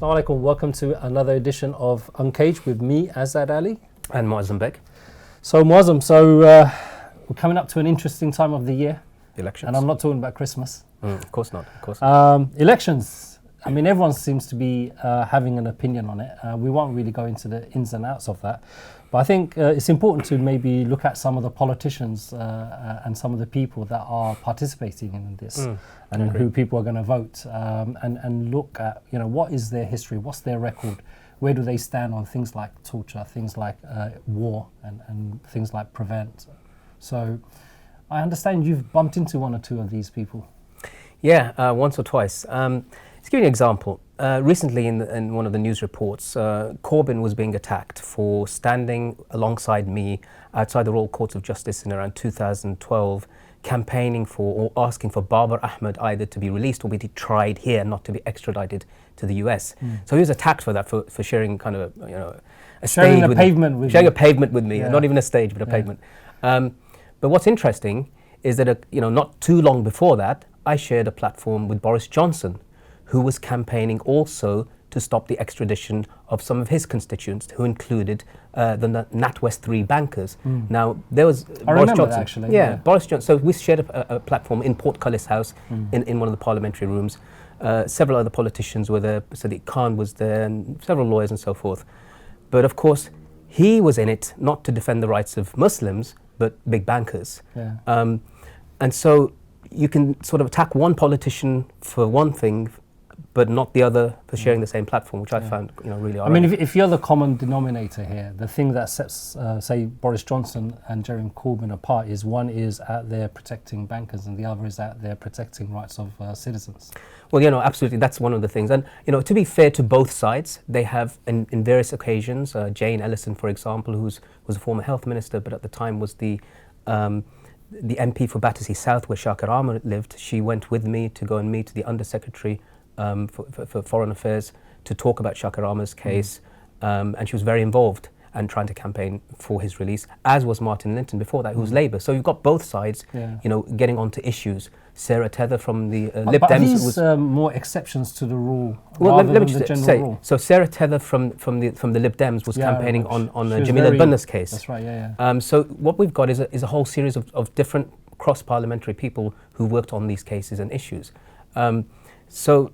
Assalamu alaikum. Welcome to another edition of UNCAGED with me, Azad Ali. And Moazzam. So Moazzam, we're coming up to an interesting time of the year. Elections. And I'm not talking about Christmas. Of course not, of course not. Elections. I mean, everyone seems to be having an opinion on it. We won't really go into the ins and outs of that. But I think it's important to maybe look at some of the politicians and some of the people that are participating in this and who people are going to vote and look at, what is their history, what's their record, where do they stand on things like torture, things like war and things like prevent. So I understand you've bumped into one or two of these people. Yeah, once or twice. To give you an example, recently in one of the news reports, Corbyn was being attacked for standing alongside me outside the Royal Courts of Justice in around 2012, campaigning for or asking for Babar Ahmed either to be released or be tried here, not to be extradited to the US. So he was attacked for that, for sharing kind of a sharing stage a pavement with sharing a pavement with me, yeah. Not even a stage, but a pavement. But what's interesting is that not too long before that, I shared a platform with Boris Johnson, who was campaigning also to stop the extradition of some of his constituents, who included the NatWest 3 bankers. Now, there was Boris Johnson. That actually. Yeah, Boris Johnson. So we shared a platform in Portcullis House in one of the parliamentary rooms. Several other politicians were there. Sadiq Khan was there, and several lawyers and so forth. But of course, he was in it not to defend the rights of Muslims, but big bankers. Yeah. And so you can sort of attack one politician for one thing, but not the other for sharing the same platform, which I found really ironic. I mean, if you're the common denominator here, the thing that sets, say, Boris Johnson and Jeremy Corbyn apart is one is out there protecting bankers and the other is out there protecting rights of citizens. Well, absolutely, that's one of the things. And, to be fair to both sides, they have, in various occasions, Jane Ellison, for example, who was a former health minister, but at the time was the MP for Battersea South, where Shakir Ahmed lived. She went with me to go and meet the Undersecretary for Foreign Affairs to talk about Shakir Ahmed's case, and she was very involved and trying to campaign for his release, as was Martin Linton before that, who was Labour. So you've got both sides, getting onto issues. Sarah Tether from the Lib Dems. But these more exceptions to the rule, well, rather let me than the just general say, rule. So Sarah Tether from the Lib Dems was campaigning on Jamila Bunna's case. That's right, yeah. So what we've got is a whole series of different cross-parliamentary people who worked on these cases and issues. So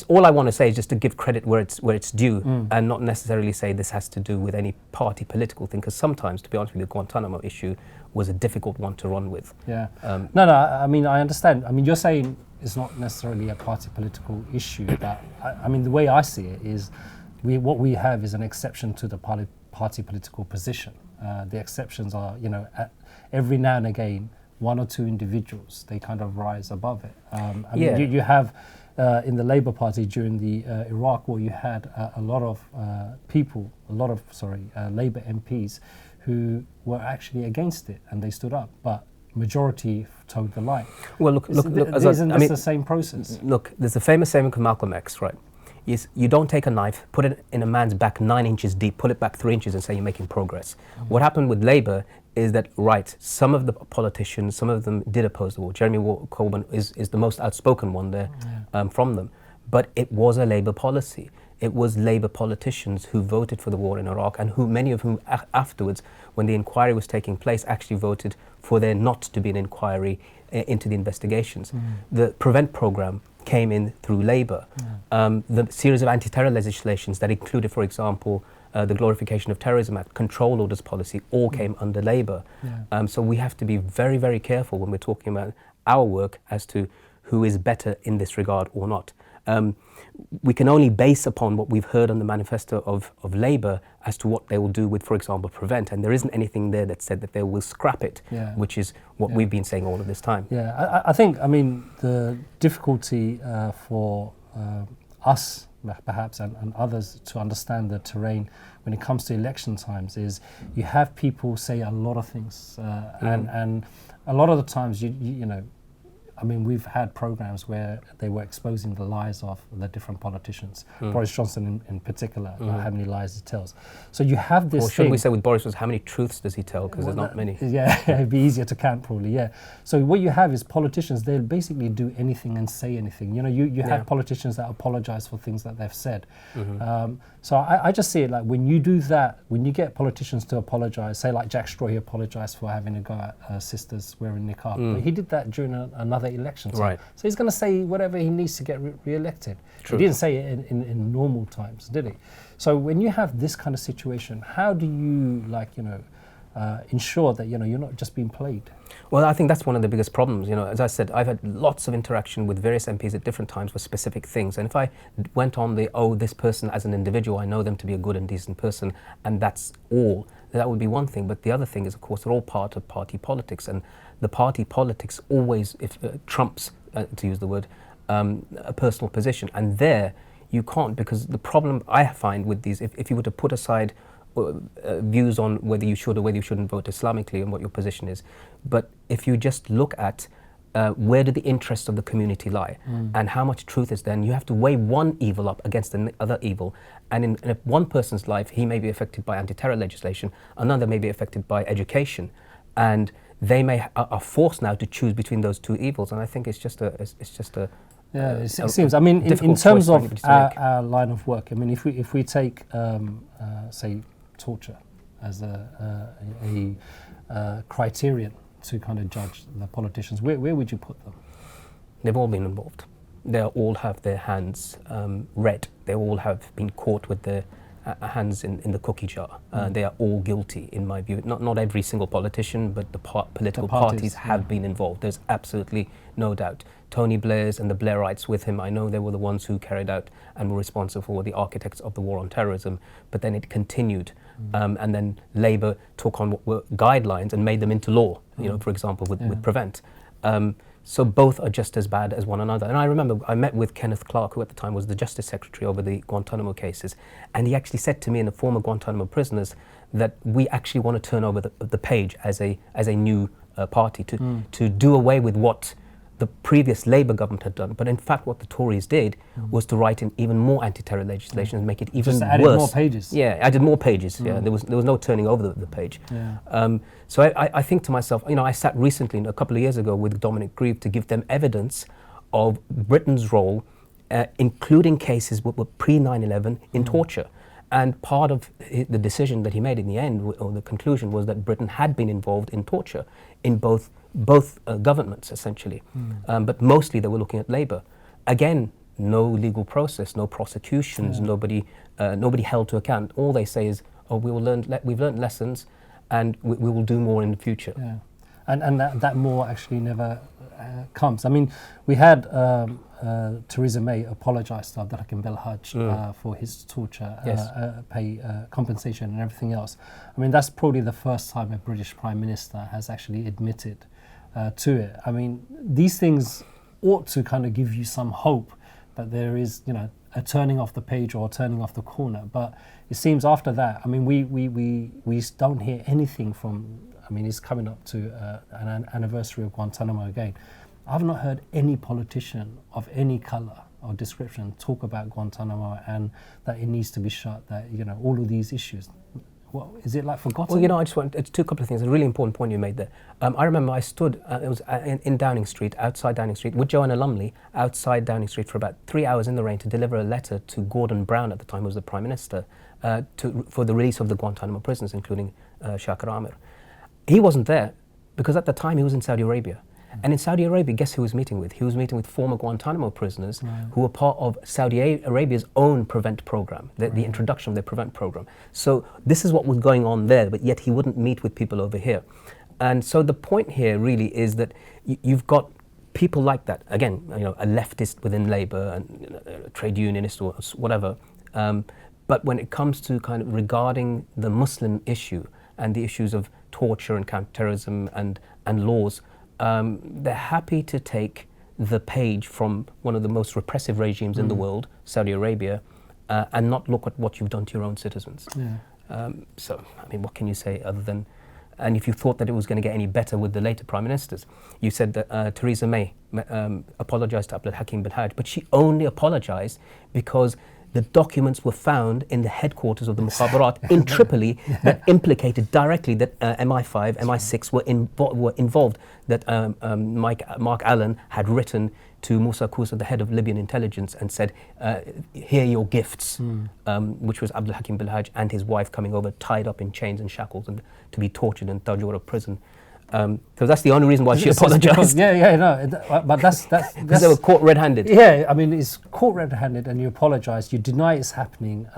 all I want to say is just to give credit where it's due and not necessarily say this has to do with any party political thing, because sometimes, to be honest with you, the Guantanamo issue was a difficult one to run with. Yeah. No, I mean, I understand. I mean, you're saying it's not necessarily a party political issue, but I mean, the way I see it is what we have is an exception to the party political position. The exceptions are, every now and again, one or two individuals, they kind of rise above it. I mean, you have in the Labour Party during the Iraq War, you had a lot of Labour MPs who were actually against it, and they stood up, but majority towed the line. Well, look, isn't this the same process? Look, there's a famous saying from Malcolm X, right? You don't take a knife, put it in a man's back 9 inches deep, pull it back 3 inches and say you're making progress. What happened with Labour is that, some of the politicians, some of them did oppose the war. Jeremy Corbyn is the most outspoken one there from them. But it was a Labour policy. It was Labour politicians who voted for the war in Iraq, and many of whom afterwards, when the inquiry was taking place, actually voted for there not to be an inquiry into the investigations. The Prevent programme came in through Labour. The series of anti-terror legislations that included, for example, the Glorification of Terrorism Act, control orders policy, all came under Labour. So we have to be very, very careful when we're talking about our work as to who is better in this regard or not. We can only base upon what we've heard on the manifesto of Labour as to what they will do with, for example, Prevent, and there isn't anything there that said that they will scrap it, which is what we've been saying all of this time. Yeah, I think, the difficulty for us, perhaps, and others to understand the terrain when it comes to election times is you have people say a lot of things, and a lot of the times, I mean, we've had programs where they were exposing the lies of the different politicians. Boris Johnson in particular, how many lies he tells. So you have this Or shouldn't we say with Boris was how many truths does he tell? Because there's not many. Yeah, it'd be easier to count probably, yeah. So what you have is politicians, they'll basically do anything and say anything. You know, you have politicians that apologize for things that they've said. So I just see it like when you do that, when you get politicians to apologize, say like Jack Straw, he apologized for having a go at sisters wearing niqab. But he did that during another election. So he's going to say whatever he needs to get re-elected. He didn't say it in normal times, did he? So when you have this kind of situation, how do you ensure that you're not just being played? Well, I think that's one of the biggest problems. You know, as I said, I've had lots of interaction with various MPs at different times for specific things. And if I went on this person as an individual, I know them to be a good and decent person, and that's all, that would be one thing. But the other thing is, of course, they're all part of party politics, and the party politics always trumps, to use the word, a personal position. And there you can't, because the problem I find with these, if you were to put aside views on whether you should or whether you shouldn't vote Islamically and what your position is, but if you just look at where do the interests of the community lie and how much truth is there, and you have to weigh one evil up against the other evil, and in one person's life he may be affected by anti-terror legislation, another may be affected by education, and they are forced now to choose between those two evils. And I think it's just a yeah, it seems. I mean, in terms of our line of work, I mean, if we take, say, torture as a criterion to kind of judge the politicians, where would you put them? They've all been involved. They all have their hands read. They all have been caught with their hands in the cookie jar. They are all guilty, in my view. Not every single politician, but the political parties have been involved. There's absolutely no doubt. Tony Blair's and the Blairites with him, I know they were the ones who carried out and were responsible for the architects of the war on terrorism, but then it continued. And then Labour took on what were guidelines and made them into law, you know, for example, with Prevent. So both are just as bad as one another. And I remember I met with Kenneth Clarke, who at the time was the Justice Secretary over the Guantanamo cases, and he actually said to me and the former Guantanamo prisoners that we actually want to turn over the page as a new party to do away with what the previous Labour government had done. But in fact what the Tories did was to write in even more anti-terror legislation and make it even just worse. Added more pages. Yeah, added more pages. Yeah, there was no turning over the page. Yeah. So I think to myself, you know, I sat recently, a couple of years ago, with Dominic Grieve to give them evidence of Britain's role, including cases pre 9/11 in torture. And part of the decision that he made in the end, or the conclusion, was that Britain had been involved in torture in both governments, essentially. But mostly they were looking at Labour. Again, no legal process, no prosecutions, nobody held to account. All they say is, oh, we've learned lessons, and we will do more in the future. Yeah. And that more actually never comes. I mean, we had Theresa May apologise to Abdulhakim Belhaj for his torture, pay compensation and everything else. I mean, that's probably the first time a British Prime Minister has actually admitted to it. I mean, these things ought to kind of give you some hope that there is, you know, a turning off the page or a turning off the corner. But it seems after that, I mean, we don't hear anything from. I mean, it's coming up to an anniversary of Guantanamo again. I've not heard any politician of any colour or description talk about Guantanamo and that it needs to be shut, that, you know, all of these issues. What, is it like forgotten? Well, you know, it's a couple of things. A really important point you made there. I remember I stood, it was in Downing Street, outside Downing Street, with Joanna Lumley, outside Downing Street for about 3 hours in the rain to deliver a letter to Gordon Brown, at the time who was the Prime Minister, for the release of the Guantanamo prisoners, including Shakir Amir. He wasn't there because at the time he was in Saudi Arabia. And in Saudi Arabia, guess who he was meeting with? He was meeting with former Guantanamo prisoners who were part of Saudi Arabia's own Prevent program, the introduction of their Prevent program. So this is what was going on there, but yet he wouldn't meet with people over here. And so the point here really is that you've got people like that, again, you know, a leftist within Labour and, you know, a trade unionist or whatever. But when it comes to kind of regarding the Muslim issue and the issues of torture and counterterrorism and laws, they're happy to take the page from one of the most repressive regimes in the world, Saudi Arabia, and not look at what you've done to your own citizens. So, I mean, what can you say other than and if you thought that it was going to get any better with the later prime ministers. You said that Theresa May apologized to Abdul Hakim bin Hajj, but she only apologized because the documents were found in the headquarters of the Mukhabarat in Tripoli that implicated directly that MI5, MI6 were involved, that Mark Allen had written to Moussa Koussa, the head of Libyan intelligence, and said, here are your gifts, which was Abdul Hakim bin Hajj and his wife coming over tied up in chains and shackles and to be tortured in Tajura prison. So that's the only reason why she apologized. But that's because they were caught red-handed. Yeah, I mean, it's caught red-handed, and you apologize. You deny it's happening.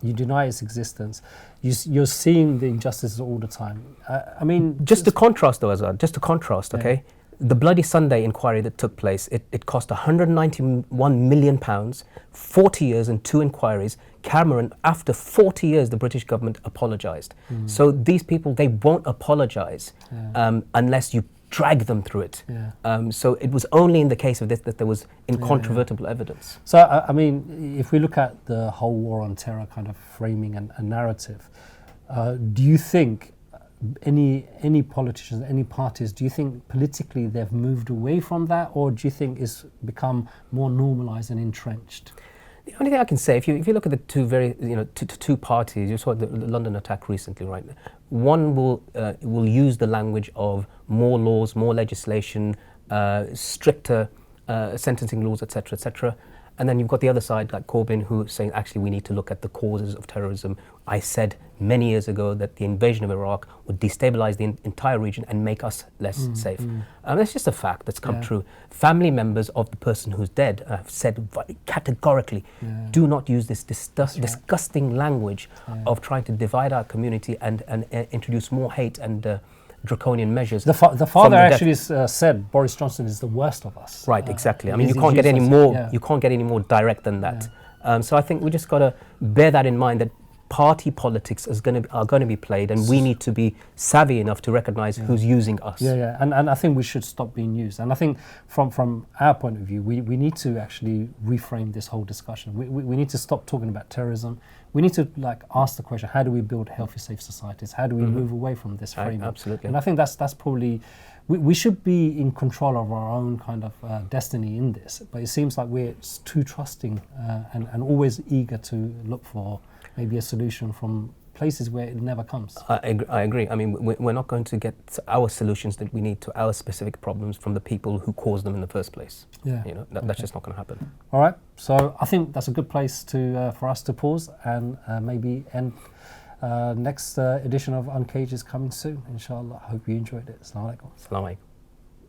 You deny its existence. You're seeing the injustices all the time. I mean, just to contrast, though, Azad. Just to contrast, okay. The Bloody Sunday inquiry that took place, it cost £191 million, 40 years and 2 inquiries. Cameron, after 40 years, the British government apologised. So these people, they won't apologise unless you drag them through it. So it was only in the case of this that there was incontrovertible evidence. So, I mean, if we look at the whole war on terror kind of framing and narrative, do you think any politicians, any parties, do you think politically they've moved away from that, or do you think it's become more normalised and entrenched? The only thing I can say, if you look at the two parties, you saw the London attack recently, right? One will use the language of more laws, more legislation, stricter sentencing laws, etc., etc. And then you've got the other side, like Corbyn, who's saying, actually, we need to look at the causes of terrorism. I said many years ago that the invasion of Iraq would destabilize the entire region and make us less safe. And that's just a fact that's come true. Family members of the person who's dead have said categorically, do not use this disgusting language of trying to divide our community and introduce more hate and draconian measures. The father actually said Boris Johnson is the worst of us. Right, exactly. I mean, you can't get any more. You can't get any more direct than that. So I think we just got to bear that in mind, that party politics are going to be played, and we need to be savvy enough to recognise who's using us. And I think we should stop being used. And I think from our point of view, we need to actually reframe this whole discussion. We need to stop talking about terrorism. We need to ask the question: how do we build healthy, safe societies? How do we move away from this framing? Absolutely. And I think that's probably we should be in control of our own kind of destiny in this. But it seems like we're too trusting and always eager to look for maybe a solution from places where it never comes. I agree. I mean, we're not going to get our solutions that we need to our specific problems from the people who caused them in the first place. That's just not going to happen. All right. So I think that's a good place for us to pause and maybe end. Next edition of UNCAGED is coming soon, inshallah. I hope you enjoyed it. Assalamu alaikum. Assalamu alaikum.